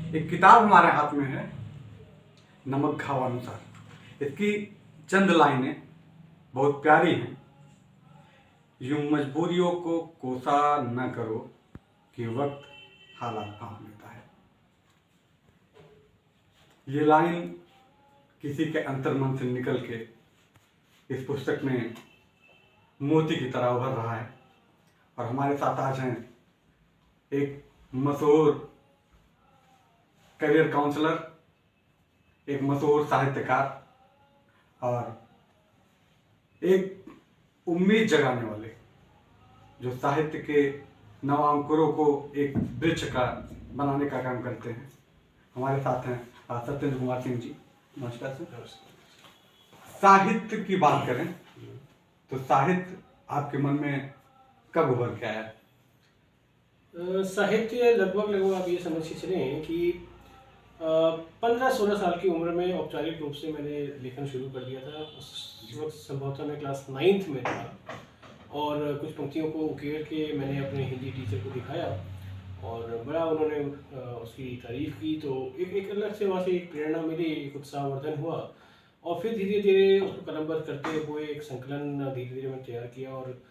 एक किताब हमारे हाथ में है, नमक घावानुसार। इसकी चंद लाइनें बहुत प्यारी हैं। यूं मजबूरियों को कोसा न करो कि वक्त हालात भांप लेता है। ये लाइन किसी के अंतर्मन से निकल के इस पुस्तक में मोती की तरह उभर रहा है। और हमारे साथ आज हैं एक मशहूर करियर काउंसलर, एक मशहूर साहित्यकार और एक उम्मीद जगाने वाले जो साहित्य के नवांकुरों को एक वृक्ष का बनाने का काम करते हैं। हमारे साथ हैं सत्येंद्र कुमार सिंह जी। नमस्कार सर। साहित्य की बात करें तो साहित्य आपके मन में कब उभर के आया? साहित्य लगभग आप ये समझ के चलें कि 15-16 साल की उम्र में औपचारिक रूप से मैंने लेखन शुरू कर दिया था। उस वक्त संभवतः मैं क्लास 9th में था और कुछ पंक्तियों को उकेर के मैंने अपने हिंदी टीचर को दिखाया और बड़ा उन्होंने उसकी तारीफ़ की। तो एक अलग से वहाँ से एक प्रेरणा मिली, एक उत्साहवर्धन हुआ और फिर धीरे धीरे उसको कलमबद्ध करते हुए एक संकलन धीरे धीरे मैंने तैयार किया। और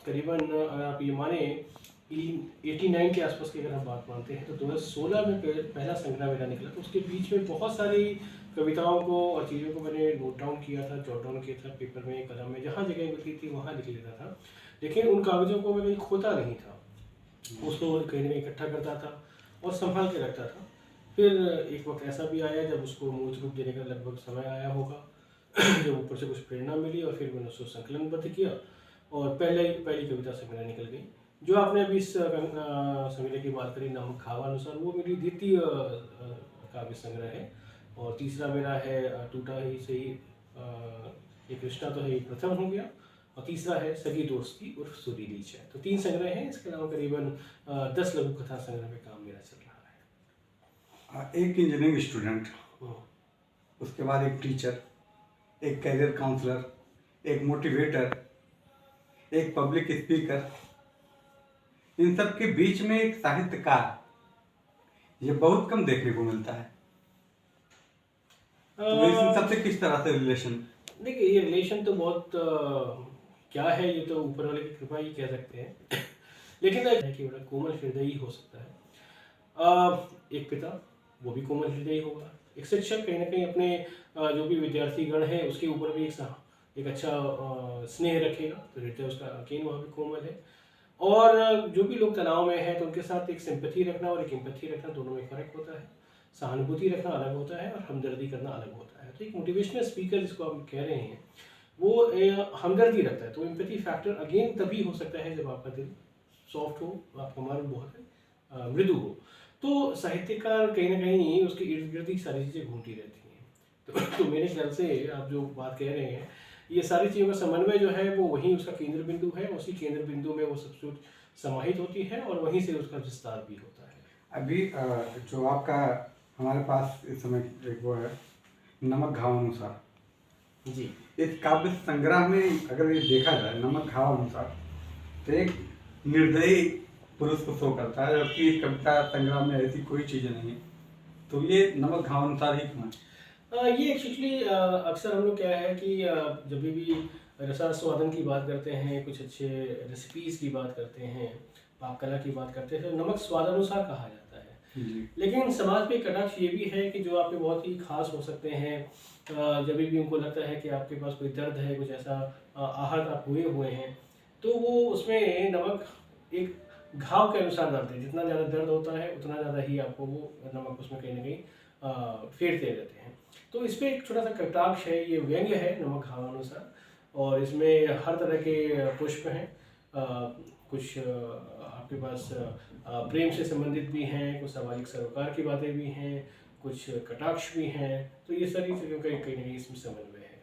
करीबन अगर आप ये माने 89 के आसपास की अगर हम बात मानते हैं तो 2016 में पहला संग्रह मेरा निकला। तो उसके बीच में बहुत सारी कविताओं को और चीज़ों को मैंने नोट डाउन किया था, जॉट डाउन किया था पेपर में, कलम में, जहाँ जगह मिलती थी वहाँ लिख लेता था। लेकिन उन कागज़ों को मैं कहीं खोता नहीं था, उसको कहीं ना कहीं इकट्ठा करता था और संभाल के रखता था। फिर एक वक्त ऐसा भी आया जब उसको मूर्त रूप देने का लगभग समय आया होगा जब ऊपर से कुछ प्रेरणा मिली और फिर मैंने उसको संकलनबद्ध किया और पहली कविता संग्रह निकल गई। जो आपने अभी इस संग्रह की बात करी, नमक घावानुसार, वो मेरी द्वितीय काव्य संग्रह है। और तीसरा मेरा है टूटा ही सही एक रिश्ता तो है, ये प्रथम हो गया। और तीसरा है सगी दोस्त की उर्फ सुरीली चाय। तो 3 संग्रह हैं। इसके अलावा करीबन 10 लघु कथा संग्रह में काम मेरा चल रहा है। एक इंजीनियरिंग स्टूडेंट, उसके बाद एक टीचर, एक करियर काउंसलर, एक मोटिवेटर, एक पब्लिक स्पीकर, इन सब के बीच में एक साहित्यकार, ये बहुत कम देखने को मिलता है। तो इन सबसे किस तरह से रिलेशन? देखिए, ये रिलेशन तो बहुत क्या है, ये तो ऊपर वाले की कृपा ही कह सकते हैं लेकिन है कि बड़ा कोमल हृदयी हो सकता है। एक पिता, वो भी कोमल हृदयी होगा। एक शिक्षक कहीं ना कहीं अपने जो भी विद्यार्थी गण है उसके ऊपर भी एक अच्छा स्नेह रखेगा, तो हृदय उसका अकेन वहाँ भी कोमल है। और जो भी लोग तनाव में हैं तो उनके साथ एक सिंपैथी रखना और एक एम्पैथी रखना, दोनों में फ़र्क होता है। सहानुभूति रखना अलग होता है और हमदर्दी करना अलग होता है। तो एक मोटिवेशनल स्पीकर जिसको आप कह रहे हैं वो हमदर्दी रखता है, तो एम्पैथी फैक्टर अगेन तभी हो सकता है जब आपका दिल सॉफ्ट हो, आपका मन बहुत मृदु हो। तो साहित्यकार कहीं ना कहीं उसके इर्द गिर्द ही सारी चीज़ें घूमती रहती हैं। तो मेरे ख्याल से आप जो बात कह रहे हैं, ये सारी चीज़ों का समन्वय जो है वो वहीं उसका केंद्र बिंदु है। उसी केंद्र बिंदु में वो सब कुछ समाहित होती है और वहीं से उसका विस्तार भी होता है। अभी जो आपका हमारे पास इस समय एक वो है, नमक घावानुसार जी, इस काव्य संग्रह में अगर ये देखा जाए, नमक घावानुसार तो एक निर्दयी पुरुष को शो करता है, जबकि इस कविता संग्रह में ऐसी कोई चीज़ नहीं है। तो ये नमक घावानुसार ही क्यों है? ये एक्चुअली अक्सर हम लोग क्या है कि जब भी रसास्वादन की बात करते हैं, कुछ अच्छे रेसिपीज़ की बात करते हैं, पाक कला की बात करते हैं, तो नमक स्वादानुसार कहा जाता है। लेकिन समाज पे कटाक्ष ये भी है कि जो आपके बहुत ही खास हो सकते हैं, जब भी उनको लगता है कि आपके पास कोई दर्द है, कुछ ऐसा आहत आप हुए हैं, तो वो उसमें नमक एक घाव के अनुसार डालते हैं। जितना ज़्यादा दर्द होता है उतना ज़्यादा ही आपको वो नमक उसमें कहीं ना कहीं फेरते रहते हैं। तो इस पर एक छोटा सा कटाक्ष है, ये व्यंग्य है नमक घावानुसार। और इसमें हर तरह के पुष्प हैं, कुछ आपके पास प्रेम से संबंधित भी हैं, कुछ सामाजिक सरोकार की बातें भी हैं, कुछ कटाक्ष भी हैं। तो ये सारी चीज़ों का कहीं ना कहीं इसमें समन्वय है।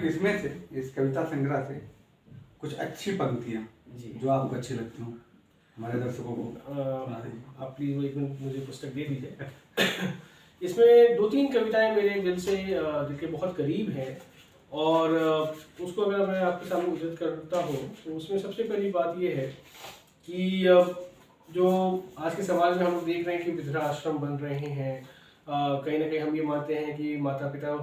इसमें से, इस कविता संग्रह से कुछ अच्छी पंक्तियाँ जो आपको अच्छी लगती हों, हमारे दर्शकों को सुना दीजिए। आप प्लीज़ वो एक मिनट मुझे पुस्तक दे दीजिए। इसमें 2-3 कविताएं मेरे दिल के बहुत करीब हैं और उसको अगर मैं आपके सामने उद्धृत करता हूँ तो उसमें सबसे पहली बात ये है कि जो आज के समाज में हम लोग देख रहे हैं कि वृद्धाश्रम बन रहे हैं, कहीं ना कहीं हम ये मानते हैं कि माता पिता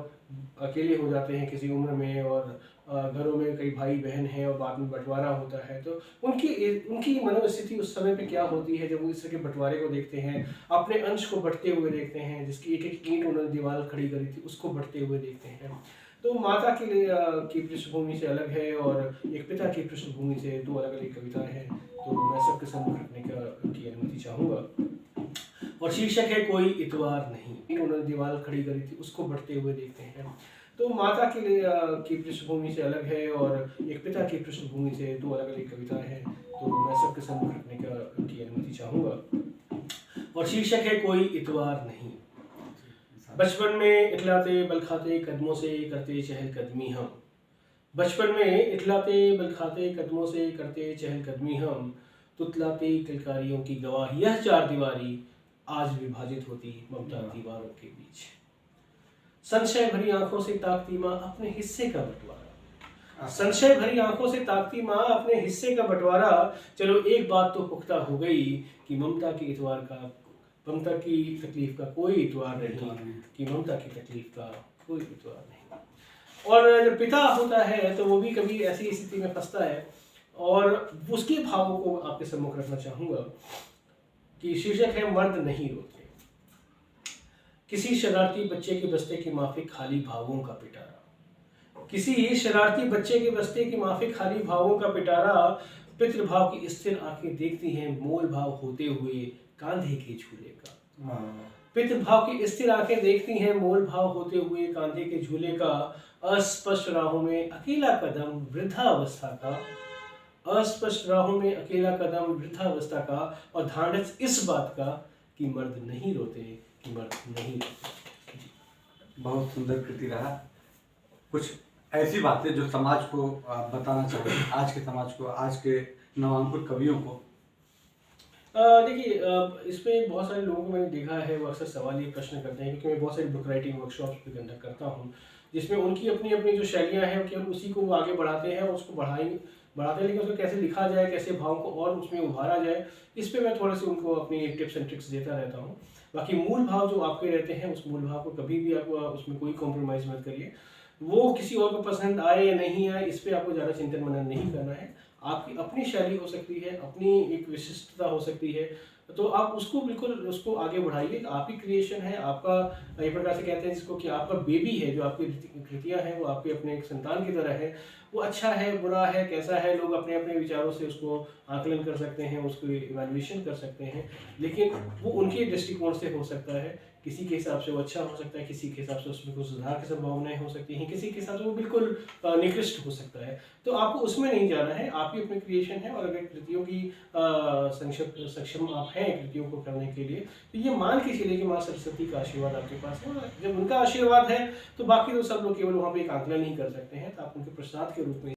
अकेले हो जाते हैं किसी उम्र में, और घरों में कई भाई बहन हैं और बाद में बंटवारा होता है, तो उनकी उनकी मनोस्थिति उस समय पे क्या होती है जब वो इस तरह के बंटवारे को देखते हैं, अपने अंश को बढ़ते हुए देखते हैं, जिसकी एक एक ईंट उन्होंने दीवार खड़ी करी थी उसको बढ़ते हुए देखते हैं। तो माता के लिए की पृष्ठभूमि से अलग है और एक पिता की पृष्ठभूमि से दो अलग अलग कविताएं हैं, तो मैं सबके सम्मुख रखने की अनुमति चाहूँगा। और शीर्षक है कोई इतवार नहीं। उन्होंने दीवार खड़ी करी थी उसको बढ़ते हुए देखते हैं। तो माता के लिए की पृष्ठभूमि से अलग है और एक पिता की पृष्ठभूमि से दो अलग अलग कविताएं हैं, तो मैं सबके सम्मुख रखने की अनुमति चाहूँगा। और शीर्षक है कोई इतवार नहीं। बचपन में इतलाते बल खाते कदमों से करते चहलकदमी हम, बचपन में इतलाते बल खाते कदमों से करते चहलकदमी हम, तुतलाते किलकारियों की गवाह यह चार दीवारी, आज विभाजित होती ममता दीवारों के बीच। संशय भरी आंखों से ताकती माँ अपने हिस्से का बंटवारा, संशय भरी आंखों से ताकती माँ अपने हिस्से का बंटवारा। चलो एक बात तो पुख्ता हो गई कि ममता की तकलीफ का कोई इतवार नहीं, कि ममता की तकलीफ का कोई इतवार नहीं। और जब पिता होता है तो वो भी कभी ऐसी स्थिति में फंसता है, और उसके भावों को आपके सम्मुख रखना चाहूँगा कि शीर्षक है मर्द नहीं रोते। किसी शरारती बच्चे के बस्ते की माफिक खाली भावों का पिटारा, किसी शरारती बच्चे के बस्ते की माफिक खाली भावों का पिटारा। पितृभाव की स्थिर आंखें देखती हैं मोल भाव होते हुए कांधे के झूले का, पितृभाव की स्थिर आंखें देखती हैं मोल भाव होते हुए कांधे के झूले का। अस्पष्ट राहों में अकेला कदम वृद्धावस्था का, अस्पष्ट राहों में अकेला कदम वृद्धावस्था का, और धांडस इस बात का कि मर्द नहीं रोते, कि मर्द नहीं रोते। बहुत सुंदर कृति रहा। कुछ ऐसी बातें जो समाज को बताना चाहिए, आज के समाज को, आज के नवांकुर कवियों को। देखिए, इसमें बहुत सारे लोगों को मैंने देखा है, वो अक्सर सवाल ये प्रश्न करते हैं, क्योंकि मैं बहुत सारी बुक राइटिंग वर्कशॉप्स भी कंडक्ट करता हूँ, जिसमें उनकी अपनी अपनी जो शैलियाँ हैं केवल उसी को वो आगे बढ़ाते हैं और उसको बढ़ाते हैं, लेकिन उसको कैसे लिखा जाए, कैसे भाव को और उसमें उभारा जाए, इस पर मैं थोड़े से उनको अपनी टिप्स एंड ट्रिक्स देता रहता हूँ। बाकी मूल भाव जो आपके रहते हैं, उस मूल भाव को कभी भी आप उसमें कोई कॉम्प्रोमाइज़ मत करिए। वो किसी और को पसंद आए या नहीं आए, इस पर आपको ज़्यादा चिंतन मनन नहीं करना है। आपकी अपनी शैली हो सकती है, अपनी एक विशिष्टता हो सकती है, तो आप उसको बिल्कुल उसको आगे बढ़ाइए। आपकी क्रिएशन है, आपका एक प्रकार से कहते हैं जिसको कि आपका बेबी है, जो आपकी कृतियाँ हैं वो आपके अपने एक संतान की तरह है। वो अच्छा है, बुरा है, कैसा है, लोग अपने अपने विचारों से उसको आकलन कर सकते हैं, उसको इवैल्यूएशन कर सकते हैं, लेकिन वो उनके दृष्टिकोण से हो सकता है। किसी के हिसाब से वो अच्छा हो सकता है, किसी के हिसाब से उसमें कुछ सुधार की संभावनाएं हो सकती हैं, किसी के हिसाब से वो बिल्कुल निकृष्ट हो सकता है। तो आपको उसमें नहीं जाना है, आपकी अपनी क्रिएशन है, और अगर कृतियों की सक्षम आप हैं कृतियों को करने के लिए, तो ये मान के चलिए कि माँ सरस्वती का आशीर्वाद आपके पास है, और जब उनका आशीर्वाद है तो बाकी तो सब लोग केवल वहाँ पे एक आकलन ही कर सकते हैं, तो आप उनके प्रसाद के रूप में